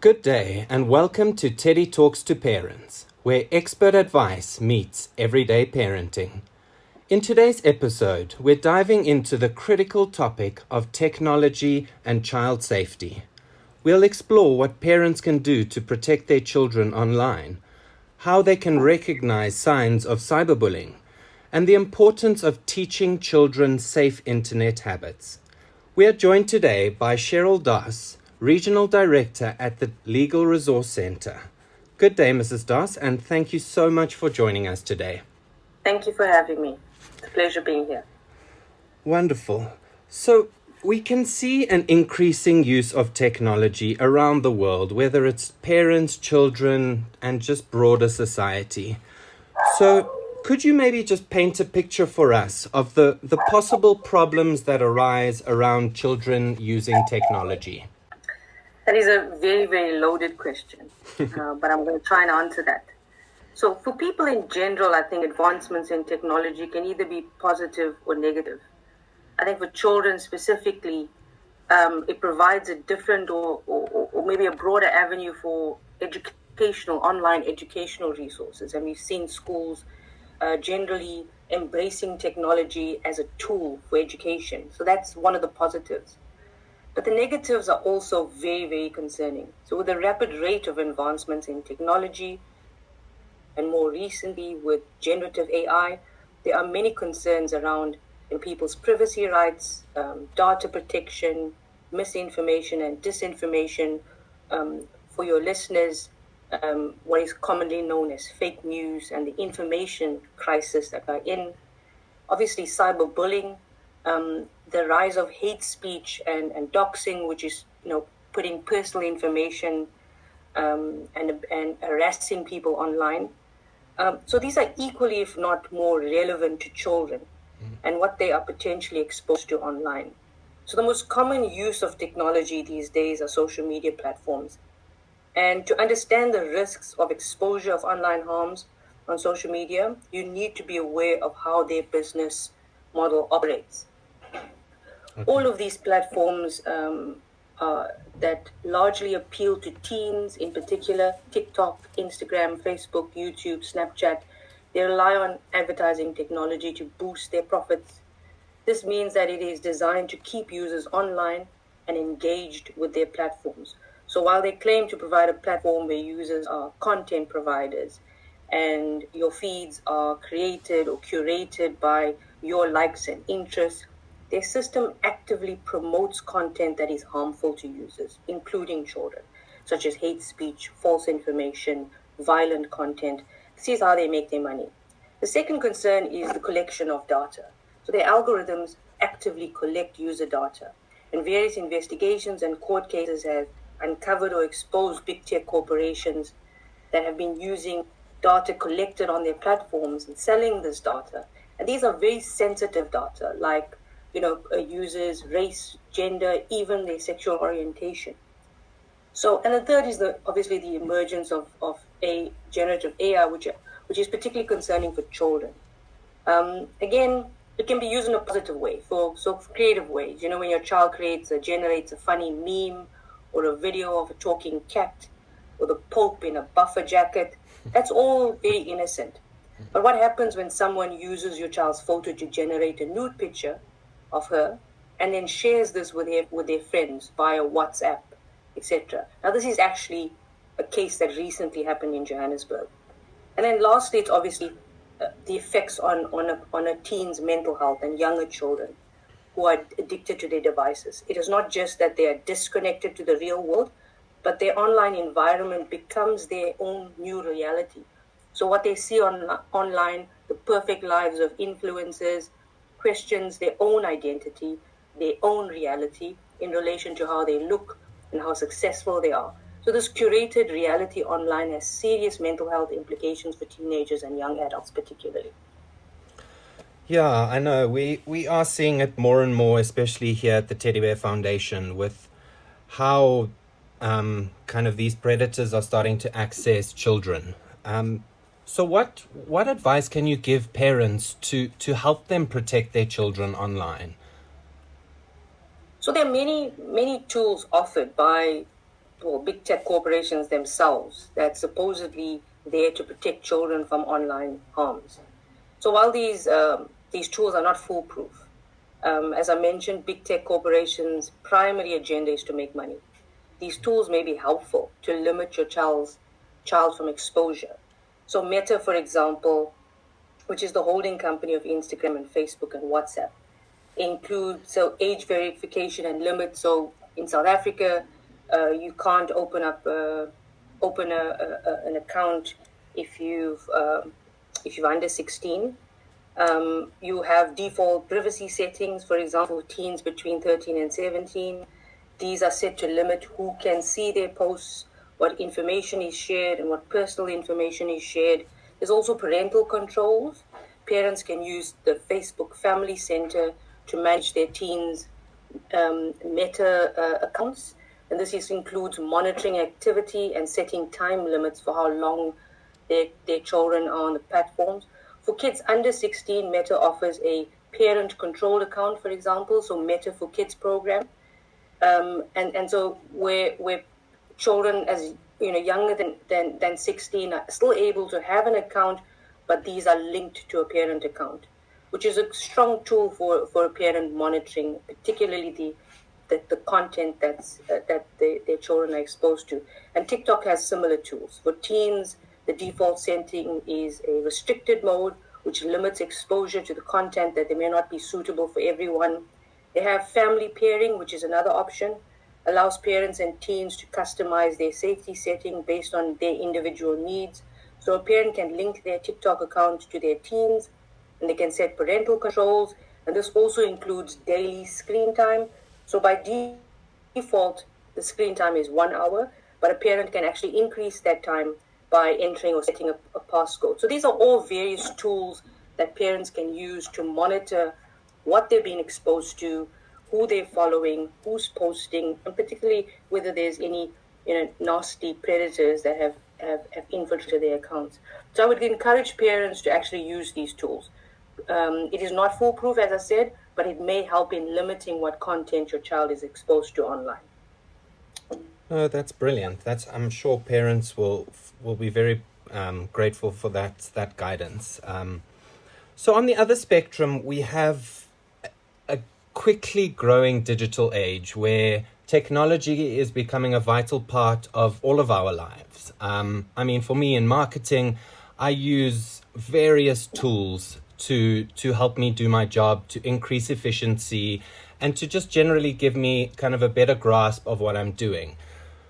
Good day and welcome to Teddy Talks to Parents, where expert advice meets everyday parenting. In today's episode, we're diving into the critical topic of technology and child safety. We'll explore what parents can do to protect their children online, how they can recognize signs of cyberbullying, and the importance of teaching children safe internet habits. We are joined today by Sherylle Dass, Reginal Director at the Legal Resource Center. Good day, Mrs. Dass, and thank you so much for joining us today. Thank you for having me. It's a pleasure being here. Wonderful. So, we can see an increasing use of technology around the world, whether it's parents, children, and just broader society. So, could you maybe just paint a picture for us of the possible problems that arise around children using technology? That is a very, very loaded question, but I'm going to try and answer that. So for people in general, I think advancements in technology can either be positive or negative. I think for children specifically, it provides a different or maybe a broader avenue for online educational resources. And we've seen schools generally embracing technology as a tool for education. So that's one of the positives. But the negatives are also very, very concerning. So with the rapid rate of advancements in technology, and more recently with generative AI, there are many concerns around people's privacy rights, data protection, misinformation and disinformation. For your listeners, what is commonly known as fake news and the information crisis that we're in. Obviously, cyberbullying, the rise of hate speech and doxing, which is putting personal information and harassing people online. So these are equally, if not more, relevant to children and what they are potentially exposed to online. So the most common use of technology these days are social media platforms. And to understand the risks of exposure of online harms on social media, you need to be aware of how their business model operates. Okay. All of these platforms that largely appeal to teens, in particular, TikTok, Instagram, Facebook, YouTube, Snapchat, they rely on advertising technology to boost their profits. This means that it is designed to keep users online and engaged with their platforms. So while they claim to provide a platform where users are content providers and your feeds are created or curated by your likes and interests, their system actively promotes content that is harmful to users, including children, such as hate speech, false information, violent content. This is how they make their money. The second concern is the collection of data. So their algorithms actively collect user data. And various investigations and court cases have uncovered or exposed big tech corporations that have been using data collected on their platforms and selling this data. And these are very sensitive data, like a user's race, gender, even their sexual orientation. So, and the third is obviously the emergence of a generative AI, which is particularly concerning for children. Again, it can be used in a positive way, for creative ways. When your child generates a funny meme or a video of a talking cat or the Pope in a buffer jacket, that's all very innocent. But what happens when someone uses your child's photo to generate a nude picture of her and then shares this with their friends via WhatsApp, etc.? Now, this is actually a case that recently happened in Johannesburg. And then lastly, it's obviously the effects on a teen's mental health and younger children who are addicted to their devices. It is not just that they are disconnected to the real world, but their online environment becomes their own new reality. So what they see online, the perfect lives of influencers, questions their own identity, their own reality in relation to how they look and how successful they are. So this curated reality online has serious mental health implications for teenagers and young adults particularly. Yeah, I know. We are seeing it more and more, especially here at the Teddy Bear Foundation, with how kind of these predators are starting to access children. So what advice can you give parents to help them protect their children online? So there are many tools offered by big tech corporations themselves that's supposedly there to protect children from online harms. So while these tools are not foolproof, as I mentioned, big tech corporations' primary agenda is to make money. These tools may be helpful to limit your child from exposure. So Meta, for example, which is the holding company of Instagram and Facebook and WhatsApp, includes age verification and limits. So in South Africa, you can't open an account if you're under 16. You have default privacy settings, for example, teens between 13 and 17. These are set to limit who can see their posts, what information is shared, and what personal information is shared. There's also parental controls. Parents can use the Facebook Family Center to manage their teens' Meta accounts. And this includes monitoring activity and setting time limits for how long their children are on the platforms. For kids under 16, Meta offers a parent-controlled account, for example, so Meta for Kids program. And so where children as younger than 16 are still able to have an account, but these are linked to a parent account, which is a strong tool for parent monitoring, particularly the content that their children are exposed to. And TikTok has similar tools. For teens, the default setting is a restricted mode, which limits exposure to the content that they may not be suitable for everyone. They have family pairing, which is another option, allows parents and teens to customize their safety setting based on their individual needs. So a parent can link their TikTok account to their teens, and they can set parental controls. And this also includes daily screen time. So by default, the screen time is 1 hour, but a parent can actually increase that time by entering or setting a passcode. So these are all various tools that parents can use to monitor what they're being exposed to, who they're following, who's posting, and particularly whether there's any nasty predators that have infiltrated their accounts. So I would encourage parents to actually use these tools. It is not foolproof, as I said, but it may help in limiting what content your child is exposed to online. Oh, that's brilliant. I'm sure parents will be very grateful for that guidance. So on the other spectrum, we have a quickly growing digital age where technology is becoming a vital part of all of our lives. I mean, for me in marketing, I use various tools to help me do my job, to increase efficiency, and to just generally give me kind of a better grasp of what I'm doing.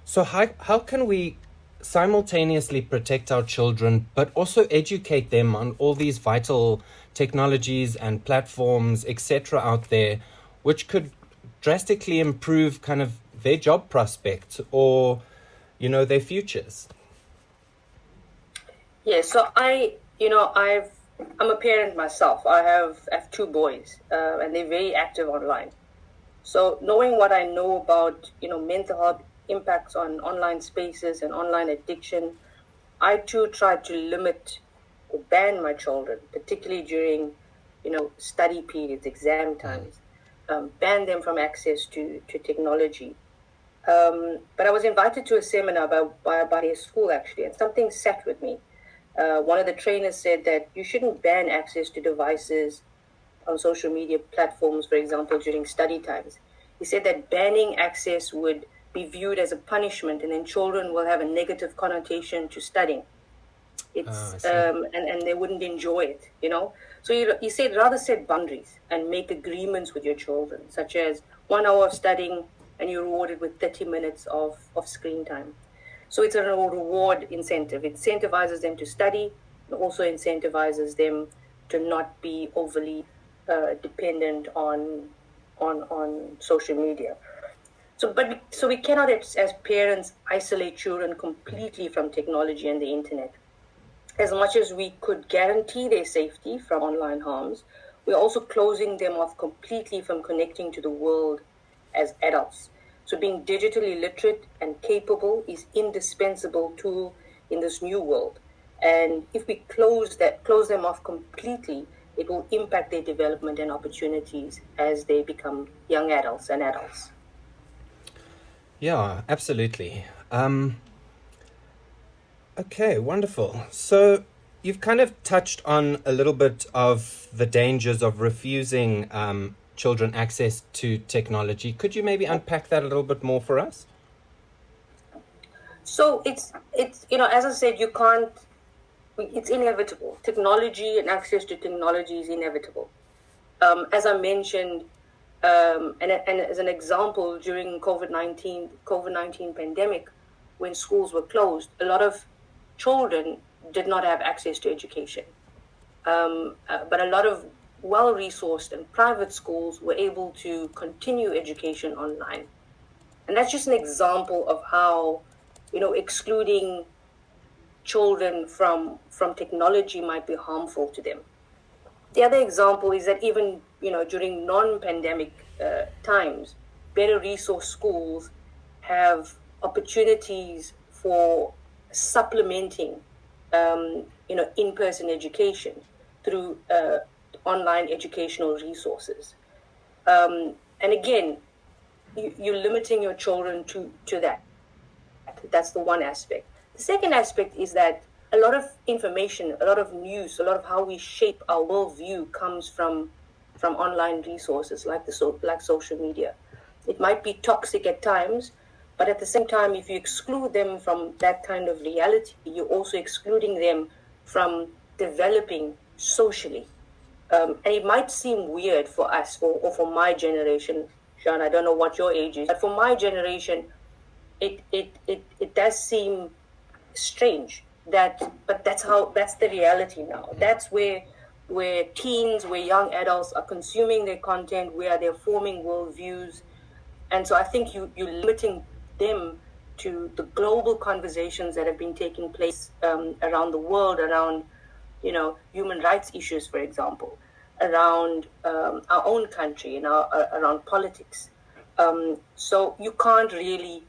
So how can we simultaneously protect our children, but also educate them on all these vital technologies and platforms, etc. out there, which could drastically improve kind of their job prospects or, their futures? Yeah, so I'm a parent myself. I have 2 boys, and they're very active online. So knowing what I know about, mental health impacts on online spaces and online addiction, I too try to limit or ban my children, particularly during, study periods, exam times, ban them from access to technology. But I was invited to a seminar by a school, actually, and something sat with me. One of the trainers said that you shouldn't ban access to devices on social media platforms, for example, during study times. He said that banning access would be viewed as a punishment, and then children will have a negative connotation to studying. And they wouldn't enjoy it, So he said rather set boundaries and make agreements with your children, such as 1 hour of studying and you're rewarded with 30 minutes of screen time. So it's a reward incentive. It incentivizes them to study and also incentivizes them to not be overly dependent on social media. So we cannot, as parents, isolate children completely from technology and the internet. As much as we could guarantee their safety from online harms, we're also closing them off completely from connecting to the world as adults. So being digitally literate and capable is indispensable tool in this new world. And if we close them off completely, it will impact their development and opportunities as they become young adults and adults. Yeah, absolutely. Okay, wonderful. So you've kind of touched on a little bit of the dangers of refusing children access to technology. Could you maybe unpack that a little bit more for us? So it's as I said, you can't. It's inevitable. Technology and access to technology is inevitable. As I mentioned, and as an example, during COVID-19 pandemic, when schools were closed, a lot of children did not have access to education. But a lot of well-resourced and private schools were able to continue education online. And that's just an example of how, excluding children from technology might be harmful to them. The other example is that even, during non-pandemic times, better resource schools have opportunities for supplementing, in-person education through online educational resources. And again, you're limiting your children to that. That's the one aspect. The second aspect is that a lot of information, a lot of news, a lot of how we shape our worldview comes from online resources like social media. It might be toxic at times, but at the same time, if you exclude them from that kind of reality, you're also excluding them from developing socially. And it might seem weird for us, or for my generation, Sean, I don't know what your age is, but for my generation, it does seem strange but that's the reality now. That's where teens, where young adults are consuming their content, where they're forming worldviews. And so I think you're limiting them to the global conversations that have been taking place around the world, around human rights issues, for example, around our own country and around politics. So you can't really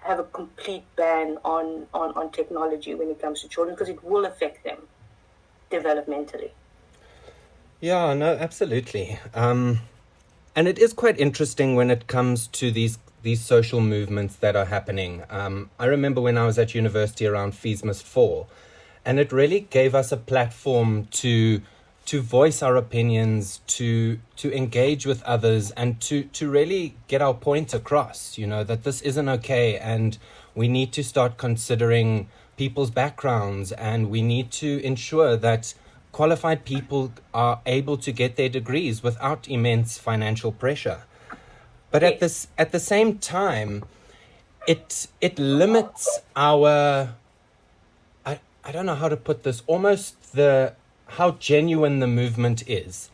have a complete ban on technology when it comes to children, because it will affect them developmentally. Yeah, no, absolutely. And it is quite interesting when it comes to these social movements that are happening. I remember when I was at university around Fees Must Fall, and it really gave us a platform to voice our opinions, to engage with others, and to really get our point across, that this isn't okay, and we need to start considering people's backgrounds, and we need to ensure that qualified people are able to get their degrees without immense financial pressure. But at the same time, it limits our, I don't know how to put this, almost how genuine the movement is.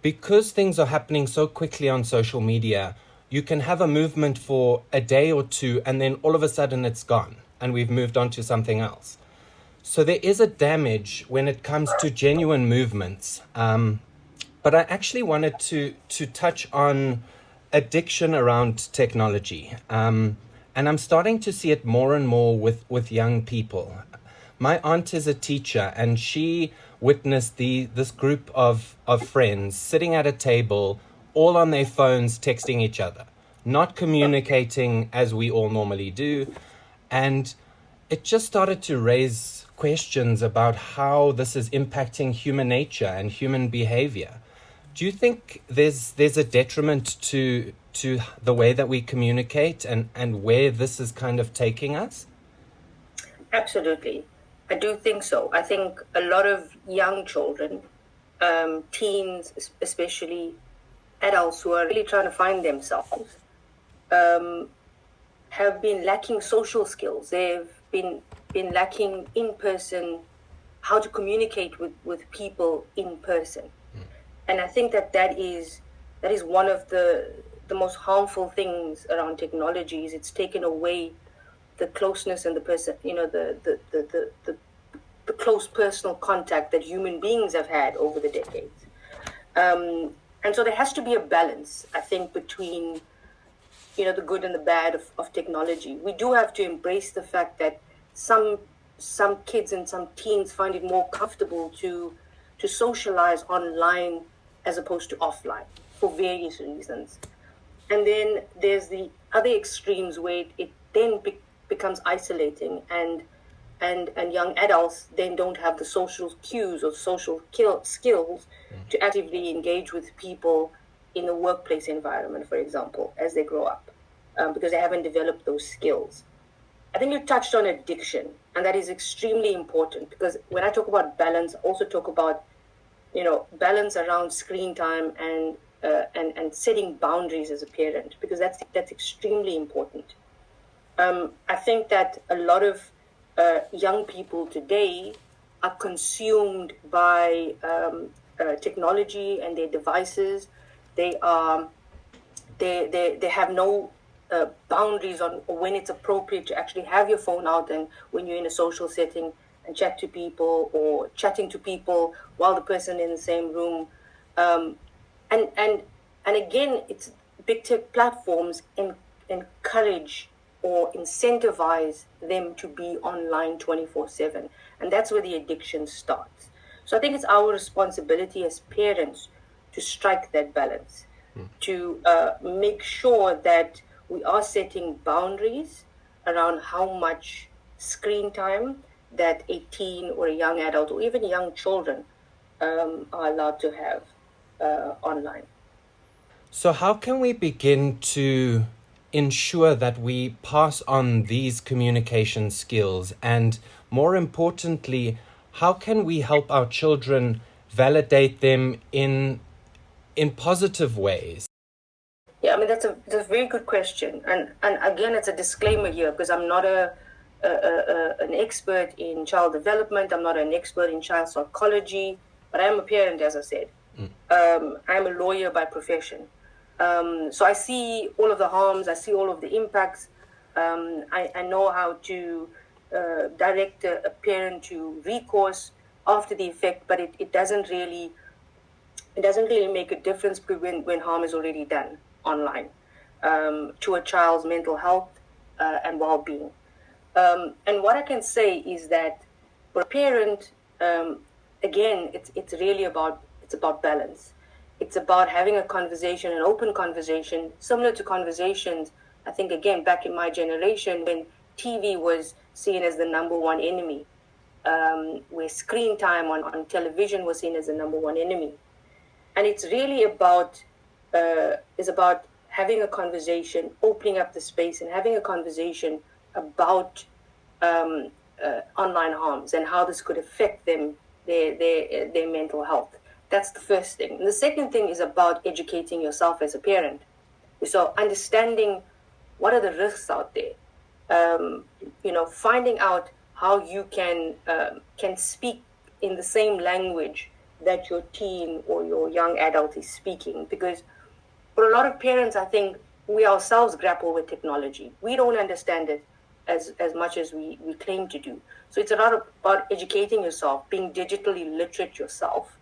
Because things are happening so quickly on social media, you can have a movement for a day or two, and then all of a sudden it's gone, and we've moved on to something else. So there is a damage when it comes to genuine movements. But I actually wanted to touch on addiction around technology. And I'm starting to see it more and more with young people. My aunt is a teacher, and she witnessed this group of friends sitting at a table, all on their phones, texting each other, not communicating as we all normally do. And it just started to raise questions about how this is impacting human nature and human behavior. Do you think there's a detriment to the way that we communicate and where this is kind of taking us? Absolutely. I do think so. I think a lot of young children, teens, especially adults who are really trying to find themselves, have been lacking social skills. They've been lacking in-person, how to communicate with people in person. And I think that is one of the most harmful things around technology. Is it's taken away the closeness and the person, the close personal contact that human beings have had over the decades. And so there has to be a balance, I think, between the good and the bad of technology. We do have to embrace the fact that some kids and some teens find it more comfortable to socialize online as opposed to offline for various reasons. And then there's the other extremes where it then becomes isolating, and young adults then don't have the social cues or social skills to actively engage with people in the workplace environment, for example, as they grow up, because they haven't developed those skills. I think you touched on addiction, and that is extremely important, because when I talk about balance, I also talk about, balance around screen time and setting boundaries as a parent, because that's extremely important. I think that a lot of young people today are consumed by technology and their devices. They have no boundaries on when it's appropriate to actually have your phone out, and when you're in a social setting and chat to people, or chatting to people while the person in the same room. And again, it's big tech platforms encourage or incentivize them to be online 24/7. And that's where the addiction starts. So I think it's our responsibility as parents to strike that balance, to make sure that we are setting boundaries around how much screen time that a teen or a young adult or even young children are allowed to have online. So how can we begin to ensure that we pass on these communication skills? And more importantly, how can we help our children validate them in positive ways? Yeah, I mean, that's a very good question. And again, it's a disclaimer here, because I'm not an expert in child development. I'm not an expert in child psychology, but I am a parent, as I said. I'm a lawyer by profession. So I see all of the harms, I see all of the impacts. I know how to direct a parent to recourse after the effect, but it doesn't really make a difference when harm is already done online to a child's mental health and well-being. And what I can say is that for a parent, again, it's really about balance. It's about having a conversation, an open conversation, similar to conversations, I think, again, back in my generation, when TV was seen as the number one enemy, where screen time on television was seen as the number one enemy. And it's really about having a conversation, opening up the space and having a conversation about online harms and how this could affect them, their mental health. That's the first thing. And the second thing is about educating yourself as a parent. So understanding what are the risks out there. Finding out how you can speak in the same language that your teen or your young adult is speaking. Because for a lot of parents, I think we ourselves grapple with technology. We don't understand it as much as we claim to do. So it's a lot about educating yourself, being digitally literate yourself,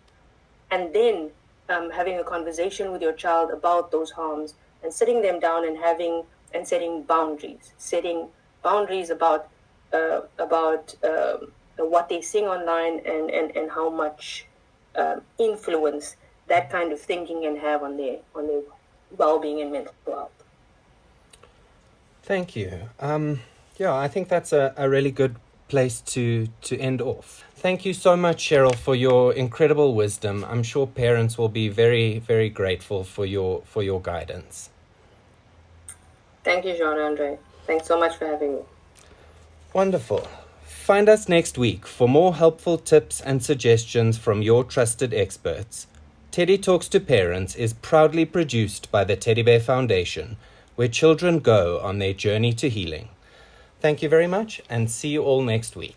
and then having a conversation with your child about those harms and sitting them down and setting boundaries about what they sing online and how much influence that kind of thinking can have on their well-being and mental health. Thank you. I think that's a really good place to end off. Thank you so much, Sherylle, for your incredible wisdom. I'm sure parents will be very, very grateful for your guidance. Thank you, Jean-Andre. Thanks so much for having me. Wonderful. Find us next week for more helpful tips and suggestions from your trusted experts. Teddy Talks to Parents is proudly produced by the Teddy Bear Foundation, where children go on their journey to healing. Thank you very much, and see you all next week.